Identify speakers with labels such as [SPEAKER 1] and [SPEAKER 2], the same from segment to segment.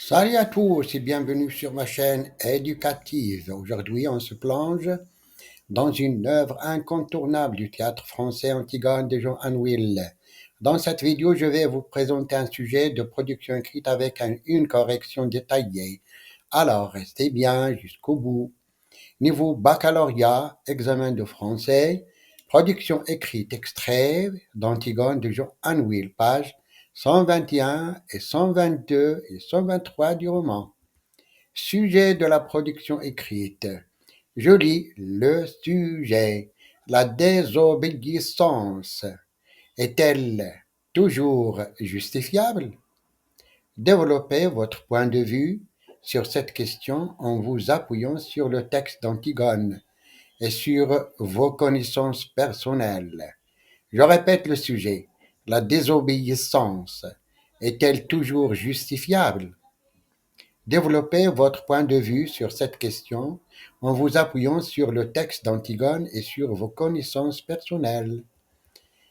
[SPEAKER 1] Salut à tous et bienvenue sur ma chaîne éducative. Aujourd'hui, on se plonge dans une œuvre incontournable du théâtre français Antigone de Jean Anouilh. Dans cette vidéo, je vais vous présenter un sujet de production écrite avec une correction détaillée. Alors, restez bien jusqu'au bout. Niveau baccalauréat, examen de français, production écrite extrait d'Antigone de Jean Anouilh, page 121 et 122 et 123 du roman. Sujet de la production écrite. Je lis le sujet. La désobéissance est-elle toujours justifiable? Développez votre point de vue sur cette question en vous appuyant sur le texte d'Antigone et sur vos connaissances personnelles. Je répète le sujet. La désobéissance est-elle toujours justifiable? Développez votre point de vue sur cette question en vous appuyant sur le texte d'Antigone et sur vos connaissances personnelles.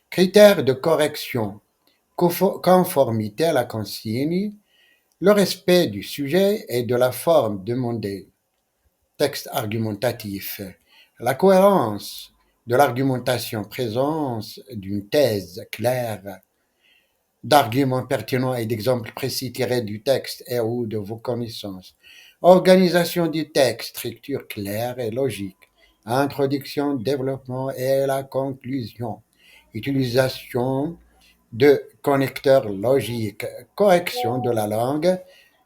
[SPEAKER 1] Critères de correction. Conformité à la consigne. Le respect du sujet et de la forme demandée. Texte argumentatif. La cohérence de l'argumentation. Présence d'une thèse claire, d'arguments pertinents et d'exemples précis tirés du texte et ou de vos connaissances. Organisation du texte, structure claire et logique. Introduction, développement et la conclusion. Utilisation de connecteurs logiques. Correction de la langue.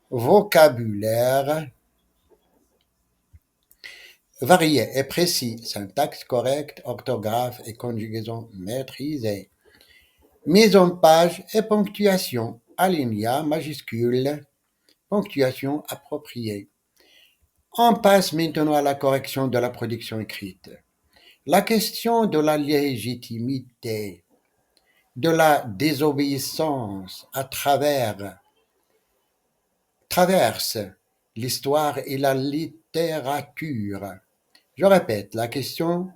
[SPEAKER 1] Vocabulaire varié et précis. Syntaxe correcte, orthographe et conjugaison maîtrisée. Mise en page et ponctuation, alinéa majuscule, ponctuation appropriée. On passe maintenant à la correction de la production écrite. La question de la légitimité, de la désobéissance traverse l'histoire et la littérature. Je répète, la question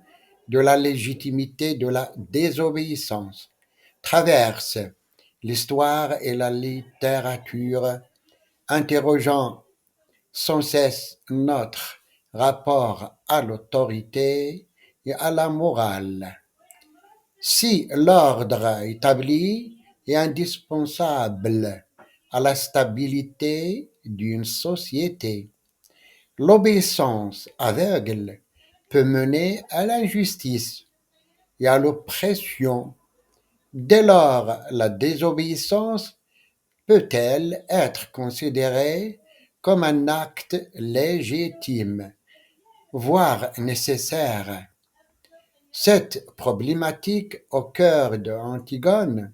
[SPEAKER 1] de la légitimité de la désobéissance traverse l'histoire et la littérature, interrogeant sans cesse notre rapport à l'autorité et à la morale. Si l'ordre établi est indispensable à la stabilité d'une société, l'obéissance aveugle peut mener à l'injustice et à l'oppression. Dès lors, la désobéissance peut-elle être considérée comme un acte légitime, voire nécessaire? Cette problématique au cœur de Antigone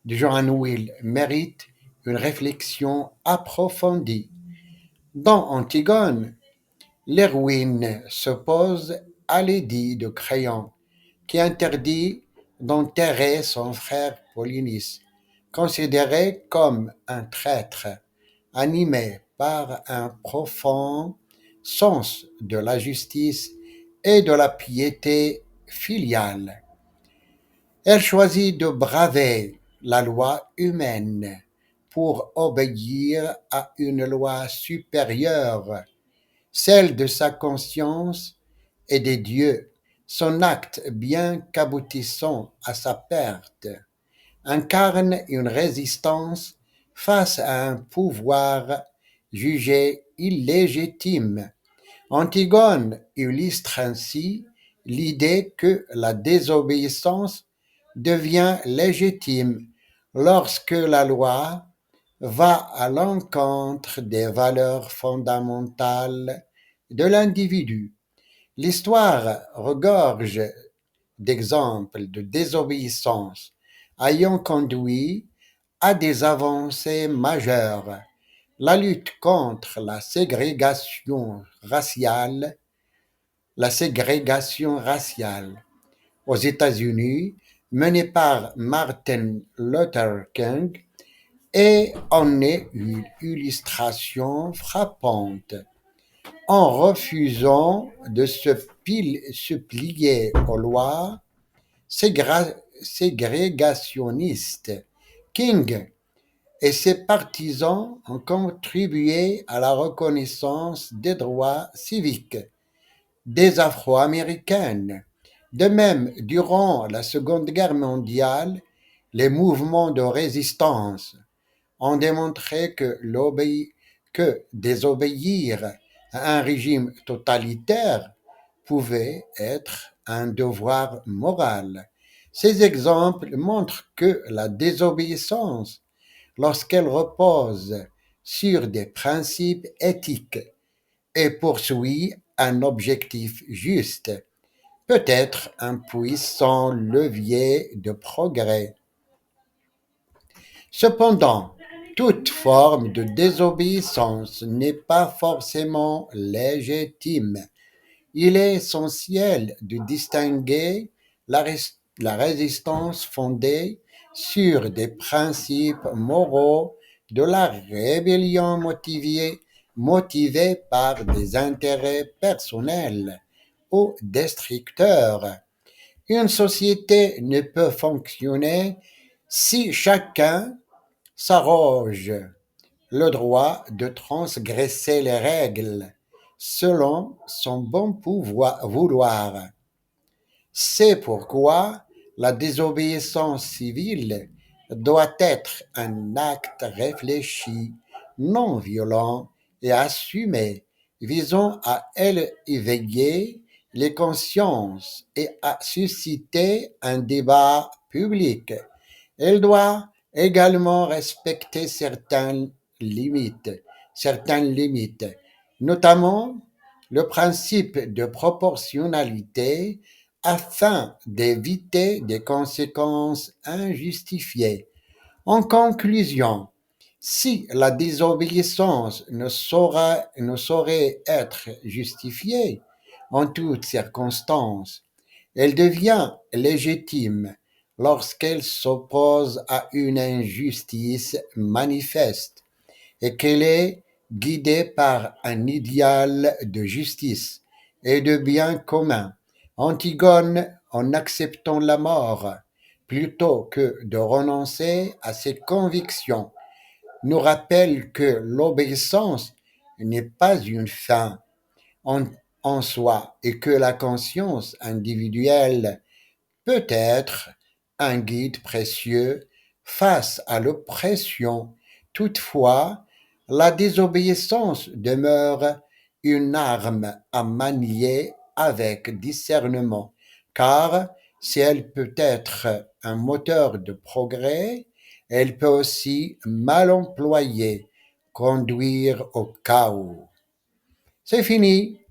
[SPEAKER 1] de Jean Anouilh mérite une réflexion approfondie. Dans Antigone, l'héroïne s'oppose à l'édit de Créon qui interdit d'enterrer son frère Polynice, considéré comme un traître, animé par un profond sens de la justice et de la piété filiale. Elle choisit de braver la loi humaine pour obéir à une loi supérieure, celle de sa conscience et des dieux. Son acte, bien qu'aboutissant à sa perte, incarne une résistance face à un pouvoir jugé illégitime. Antigone illustre ainsi l'idée que la désobéissance devient légitime lorsque la loi va à l'encontre des valeurs fondamentales de l'individu. L'histoire regorge d'exemples de désobéissance ayant conduit à des avancées majeures. La lutte contre la ségrégation raciale aux États-Unis, menée par Martin Luther King, et en est une illustration frappante. En refusant de se plier aux lois ségrégationnistes, King et ses partisans ont contribué à la reconnaissance des droits civiques des Afro-Américaines. De même, durant la Seconde Guerre mondiale, les mouvements de résistance ont démontré que désobéir à un régime totalitaire pouvait être un devoir moral. Ces exemples montrent que la désobéissance, lorsqu'elle repose sur des principes éthiques et poursuit un objectif juste, peut être un puissant levier de progrès. Cependant, toute forme de désobéissance n'est pas forcément légitime. Il est essentiel de distinguer la résistance fondée sur des principes moraux de la rébellion motivée par des intérêts personnels ou destructeurs. Une société ne peut fonctionner si chacun s'arroge le droit de transgresser les règles selon son bon vouloir. C'est pourquoi la désobéissance civile doit être un acte réfléchi, non violent et assumé, visant à éveiller les consciences et à susciter un débat public. Elle doit également respecter certaines limites, notamment le principe de proportionnalité afin d'éviter des conséquences injustifiées. En conclusion, si la désobéissance ne saurait être justifiée en toutes circonstances, elle devient légitime lorsqu'elle s'oppose à une injustice manifeste et qu'elle est guidée par un idéal de justice et de bien commun. Antigone, en acceptant la mort plutôt que de renoncer à ses convictions, nous rappelle que l'obéissance n'est pas une fin en, en soi et que la conscience individuelle peut être un guide précieux face à l'oppression. Toutefois, la désobéissance demeure une arme à manier avec discernement, car si elle peut être un moteur de progrès, elle peut aussi, mal employée, conduire au chaos. C'est fini.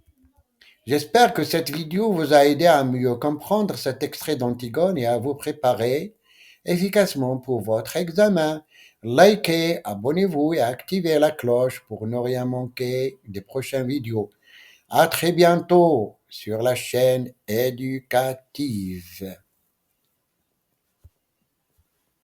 [SPEAKER 1] J'espère que cette vidéo vous a aidé à mieux comprendre cet extrait d'Antigone et à vous préparer efficacement pour votre examen. Likez, abonnez-vous et activez la cloche pour ne rien manquer des prochaines vidéos. À très bientôt sur la chaîne éducative.